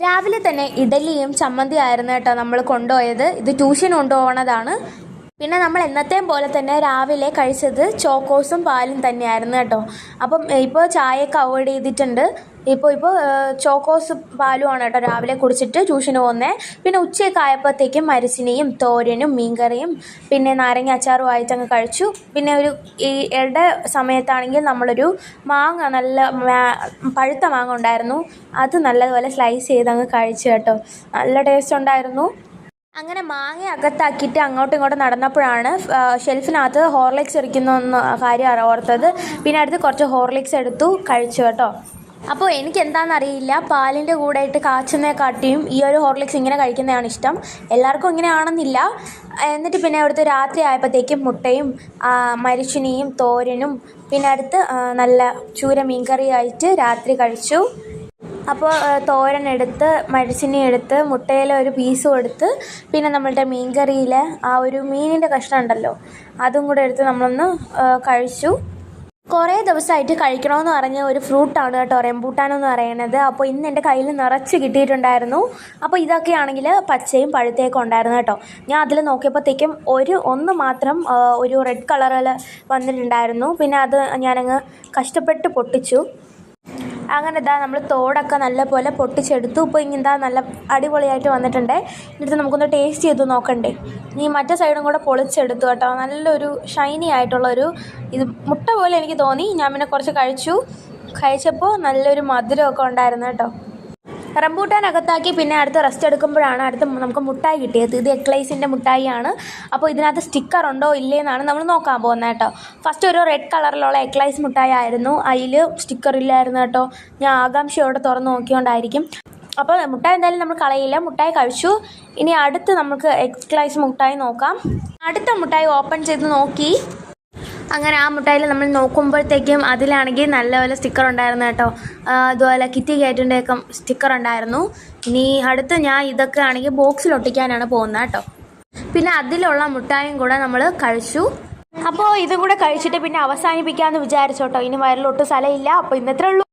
രാവിലെ തന്നെ ഇഡലിയും ചമ്മന്തി ആയിരുന്നു കേട്ടോ നമ്മൾ കൊണ്ടുപോയത്. ഇത് ട്യൂഷന് കൊണ്ടുപോകണതാണ്. പിന്നെ നമ്മൾ എന്നത്തെയും പോലെ തന്നെ രാവിലെ കഴിച്ചത് ചോക്കോസും പാലും തന്നെയായിരുന്നു കേട്ടോ. അപ്പം ഇപ്പോൾ ചായയൊക്കെ അവോയ്ഡ് ചെയ്തിട്ടുണ്ട്. ഇപ്പോൾ ചോക്കോസ് പാലുമാണ് കേട്ടോ രാവിലെ കുടിച്ചിട്ട് ട്യൂഷന് പോകുന്നത്. പിന്നെ ഉച്ചയൊക്കെ ആയപ്പോഴത്തേക്കും മരച്ചിനിയും തോരനും മീൻകറിയും പിന്നെ നാരങ്ങ അച്ചാറും ആയിട്ടങ്ങ് കഴിച്ചു. പിന്നെ ഈ ഇട സമയത്താണെങ്കിൽ നമ്മളൊരു മാങ്ങ, നല്ല പഴുത്ത മാങ്ങ ഉണ്ടായിരുന്നു, അത് നല്ലതുപോലെ സ്ലൈസ് ചെയ്തങ്ങ് കഴിച്ചു കേട്ടോ. നല്ല ടേസ്റ്റ് ഉണ്ടായിരുന്നു. അങ്ങനെ മാങ്ങ അകത്താക്കിയിട്ട് അങ്ങോട്ടും ഇങ്ങോട്ടും നടന്നപ്പോഴാണ് ഷെൽഫിനകത്ത് ഹോർലിക്സ് ഇരിക്കുന്ന കാര്യം ഓർത്തത്. പിന്നെ അടുത്ത് കുറച്ച് ഹോർലിക്സ് എടുത്തു കഴിച്ചു കേട്ടോ. അപ്പോൾ എനിക്ക് എന്താണെന്നറിയില്ല, പാലിൻ്റെ കൂടെ ഇട്ട് കാച്ചുന്നതിനെക്കാട്ടിയും ഈ ഒരു ഹോർലിക്സ് ഇങ്ങനെ കഴിക്കുന്നതാണ് ഇഷ്ടം. എല്ലാവർക്കും ഇങ്ങനെ ആണെന്നില്ല. എന്നിട്ട് പിന്നെ അവിടുത്തെ രാത്രി ആയപ്പോഴത്തേക്കും മുട്ടയും മരച്ചിനിയും തോരനും പിന്നെ അടുത്ത് നല്ല ചൂര മീൻകറി ആയിട്ട് രാത്രി കഴിച്ചു. അപ്പോൾ തോരനെടുത്ത് മരച്ചിനി എടുത്ത് മുട്ടയിലെ ഒരു പീസും എടുത്ത് പിന്നെ നമ്മളുടെ മീൻകറിയിലെ ആ ഒരു മീനിൻ്റെ കഷ്ണം ഉണ്ടല്ലോ അതും കൂടെ എടുത്ത് നമ്മളൊന്ന് കഴിച്ചു. കുറേ ദിവസമായിട്ട് കഴിക്കണമെന്ന് പറഞ്ഞ ഒരു ഫ്രൂട്ടാണ് കേട്ടോ റംബൂട്ടാനെന്ന് പറയുന്നത്. അപ്പോൾ ഇന്ന് എൻ്റെ കയ്യിൽ നിറച്ച് കിട്ടിയിട്ടുണ്ടായിരുന്നു. അപ്പോൾ ഇതൊക്കെയാണെങ്കിൽ പച്ചയും പഴുത്തേക്കും ഉണ്ടായിരുന്നു കേട്ടോ. ഞാൻ അതിൽ നോക്കിയപ്പോഴത്തേക്കും ഒന്ന് മാത്രം ഒരു റെഡ് കളറിൽ വന്നിട്ടുണ്ടായിരുന്നു. പിന്നെ അത് ഞാനങ്ങ് കഷ്ടപ്പെട്ട് പൊട്ടിച്ചു. അങ്ങനെ നമ്മൾ തോടൊക്കെ നല്ലപോലെ പൊട്ടിച്ചെടുത്തു. ഇപ്പോൾ ഇങ്ങനെന്താ നല്ല അടിപൊളിയായിട്ട് വന്നിട്ടുണ്ട്. എന്നിട്ട് നമുക്കൊന്ന് ടേസ്റ്റ് ചെയ്ത് നോക്കണ്ടേ. ഈ മറ്റേ സൈഡും കൂടെ പൊളിച്ചെടുത്തു കേട്ടോ. നല്ലൊരു ഷൈനി ആയിട്ടുള്ളൊരു ഇത് മുട്ട പോലെ എനിക്ക് തോന്നി. ഞാൻ പിന്നെ കുറച്ച് കഴിച്ചപ്പോൾ നല്ലൊരു മധുരമൊക്കെ ഉണ്ടായിരുന്നു കേട്ടോ. റംബൂട്ടാൻ അകത്താക്കി പിന്നെ അടുത്ത് റെസ്റ്റ് എടുക്കുമ്പോഴാണ് നമുക്ക് മുട്ടായി കിട്ടിയത്. ഇത് എക്ലൈസിൻ്റെ മുട്ടായിയാണ്. അപ്പോൾ ഇതിനകത്ത് സ്റ്റിക്കർ ഉണ്ടോ ഇല്ലേ എന്നാണ് നമ്മൾ നോക്കാൻ പോകുന്നത് കേട്ടോ. ഫസ്റ്റ് ഒരു റെഡ് കളറിലുള്ള എക്ലൈസ് മുട്ടായി ആയിരുന്നു, അതിൽ സ്റ്റിക്കർ ഇല്ലായിരുന്നു കേട്ടോ. ഞാൻ ആകാംക്ഷയോടെ തുറന്ന് നോക്കിയോണ്ടായിരിക്കും. അപ്പോൾ മുട്ടായി എന്തായാലും നമ്മൾ കളയില്ല, മുട്ടായി കഴിച്ചു. ഇനി അടുത്ത് നമുക്ക് എക്ലൈസ് മുട്ടായി നോക്കാം. അടുത്ത മുട്ടായി ഓപ്പൺ ചെയ്ത് നോക്കി. അങ്ങനെ ആ മുട്ടായിൽ നമ്മൾ നോക്കുമ്പോഴത്തേക്കും അതിലാണെങ്കിൽ നല്ലപോലെ സ്റ്റിക്കർ ഉണ്ടായിരുന്നു കേട്ടോ. അതുപോലെ കിറ്റി കേറ്റിൻ്റെയൊക്കെ സ്റ്റിക്കർ ഉണ്ടായിരുന്നു. ഇനി അടുത്ത് ഞാൻ ഇതൊക്കെ ആണെങ്കിൽ ബോക്സിൽ ഒട്ടിക്കാനാണ് പോകുന്നത് കേട്ടോ. പിന്നെ അതിലുള്ള മുട്ടായും കൂടെ നമ്മൾ കഴിച്ചു. അപ്പോൾ ഇതും കൂടെ കഴിച്ചിട്ട് പിന്നെ അവസാനിപ്പിക്കാമെന്ന് വിചാരിച്ചോട്ടോ. ഇനി വയറിലൊട്ടും സ്ഥലമില്ല. അപ്പോൾ ഇന്നത്രേ ഉള്ളൂ.